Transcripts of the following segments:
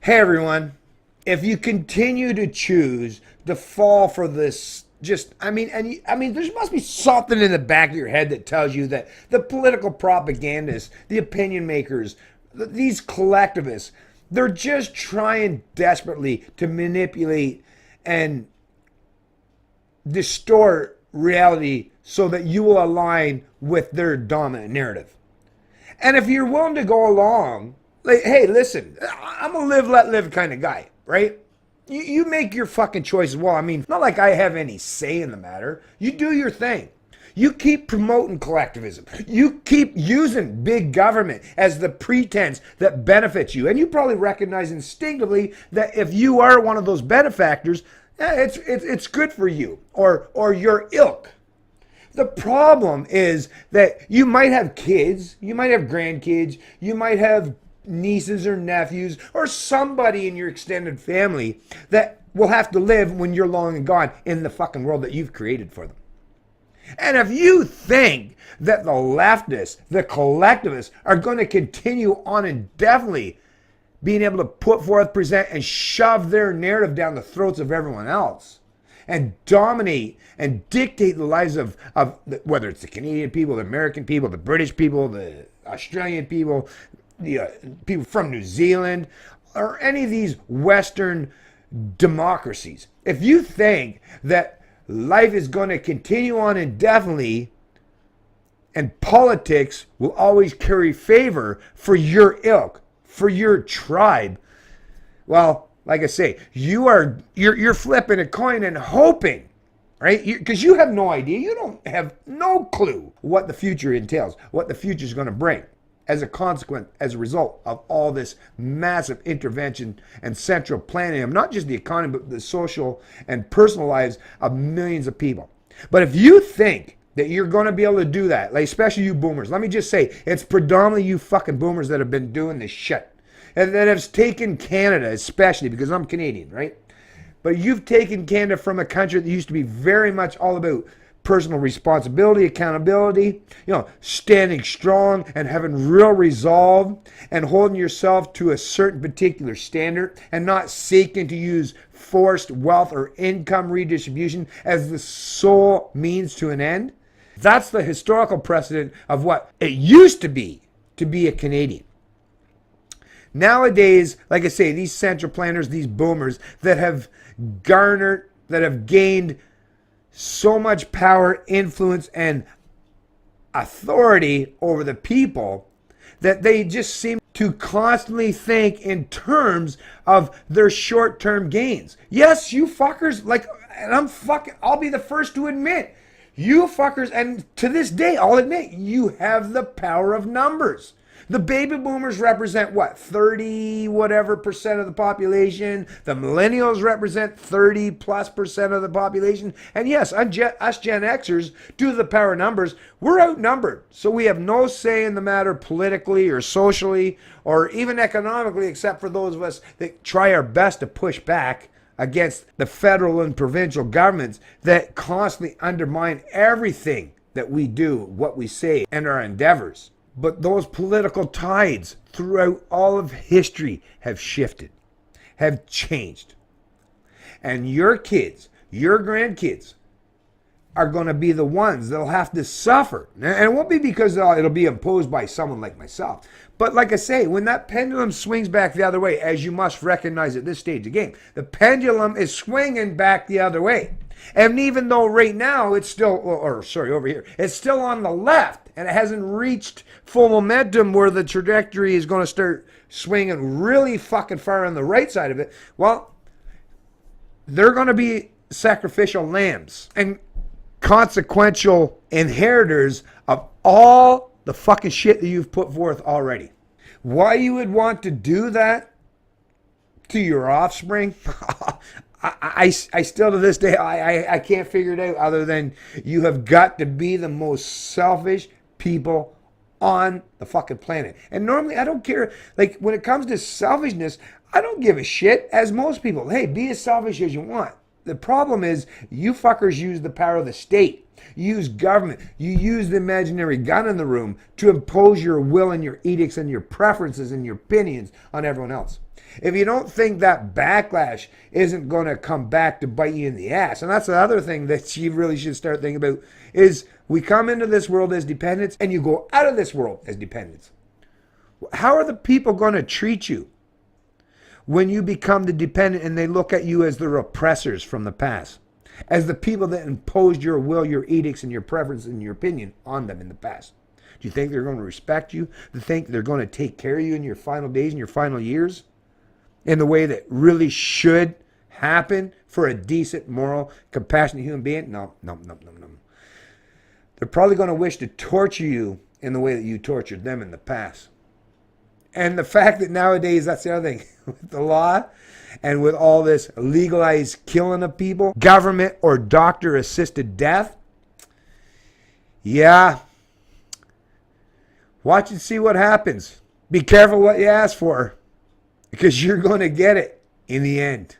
Hey everyone, if you continue to choose to fall for this, there must be something in the back of your head that tells you that the political propagandists, the opinion makers, these collectivists, they're just trying desperately to manipulate and distort reality so that you will align with their dominant narrative. And if you're willing to go along, like, hey, listen, I'm a live, let live kind of guy, right? You make your fucking choices. Well, I mean, not like I have any say in the matter. You do your thing. You keep promoting collectivism. You keep using big government as the pretense that benefits you. And you probably recognize instinctively that if you are one of those benefactors, it's good for you or your ilk. The problem is that you might have kids, you might have grandkids, you might have nieces or nephews or somebody in your extended family that will have to live when you're long and gone in the fucking world that you've created for them. And if you think that the leftists, the collectivists are going to continue on indefinitely being able to put forth, present, and shove their narrative down the throats of everyone else, and dominate and dictate the lives of whether it's the Canadian people, the American people, the British people, the Australian people, the people from New Zealand, or any of these Western democracies. If you think that life is going to continue on indefinitely and politics will always carry favor for your ilk, for your tribe, well, like I say, you're flipping a coin and hoping, right? Because you have no idea. You don't have no clue what the future entails, what the future is going to bring as a consequence, as a result of all this massive intervention and central planning of not just the economy, but the social and personal lives of millions of people. But if you think that you're going to be able to do that, like especially you boomers, let me just say, it's predominantly you fucking boomers that have been doing this shit. And that has taken Canada, especially because I'm Canadian, right? But you've taken Canada from a country that used to be very much all about personal responsibility, accountability, standing strong and having real resolve and holding yourself to a certain particular standard and not seeking to use forced wealth or income redistribution as the sole means to an end. That's the historical precedent of what it used to be a Canadian. Nowadays, like I say, these central planners, these boomers that have gained so much power, influence, and authority over the people that they just seem to constantly think in terms of their short-term gains. Yes, you fuckers, and I'll be the first to admit, you fuckers, and to this day, I'll admit, you have the power of numbers. The baby boomers represent what? 30 whatever percent of the population. The millennials represent 30 plus percent of the population. And yes, us Gen Xers, due to the power of numbers, we're outnumbered. So we have no say in the matter politically or socially or even economically, except for those of us that try our best to push back against the federal and provincial governments that constantly undermine everything that we do, what we say, and our endeavors. But those political tides throughout all of history have shifted, have changed. And your kids, your grandkids, are going to be the ones that'll have to suffer. And it won't be because it'll be imposed by someone like myself. But like I say, when that pendulum swings back the other way, as you must recognize at this stage of the game, the pendulum is swinging back the other way. And even though right now it's still, over here, it's still on the left and it hasn't reached full momentum where the trajectory is going to start swinging really fucking far on the right side of it, well, they're going to be sacrificial lambs and consequential inheritors of all the fucking shit that you've put forth already. Why you would want to do that to your offspring? I still to this day, I can't figure it out other than you have got to be the most selfish people on the fucking planet. And normally I don't care, like when it comes to selfishness, I don't give a shit, as most people. Hey, be as selfish as you want. The problem is you fuckers use the power of the state You use government. You use the imaginary gun in the room to impose your will and your edicts and your preferences and your opinions on everyone else. If you don't think that backlash isn't going to come back to bite you in the ass, and that's the other thing that you really should start thinking about, is we come into this world as dependents and you go out of this world as dependents. How are the people going to treat you when you become the dependent and they look at you as the oppressors from the past? As the people that imposed your will, your edicts, and your preference and your opinion on them in the past? Do you think they're going to respect you? Do you think they're going to take care of you in your final days and your final years in the way that really should happen for a decent, moral, compassionate human being? No. They're probably going to wish to torture you in the way that you tortured them in the past. And the fact that nowadays, that's the other thing, with the law and with all this legalized killing of people, government or doctor-assisted death, yeah, watch and see what happens. Be careful what you ask for, because you're going to get it in the end.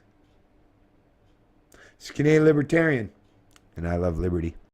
It's Canadian Libertarian, and I love liberty.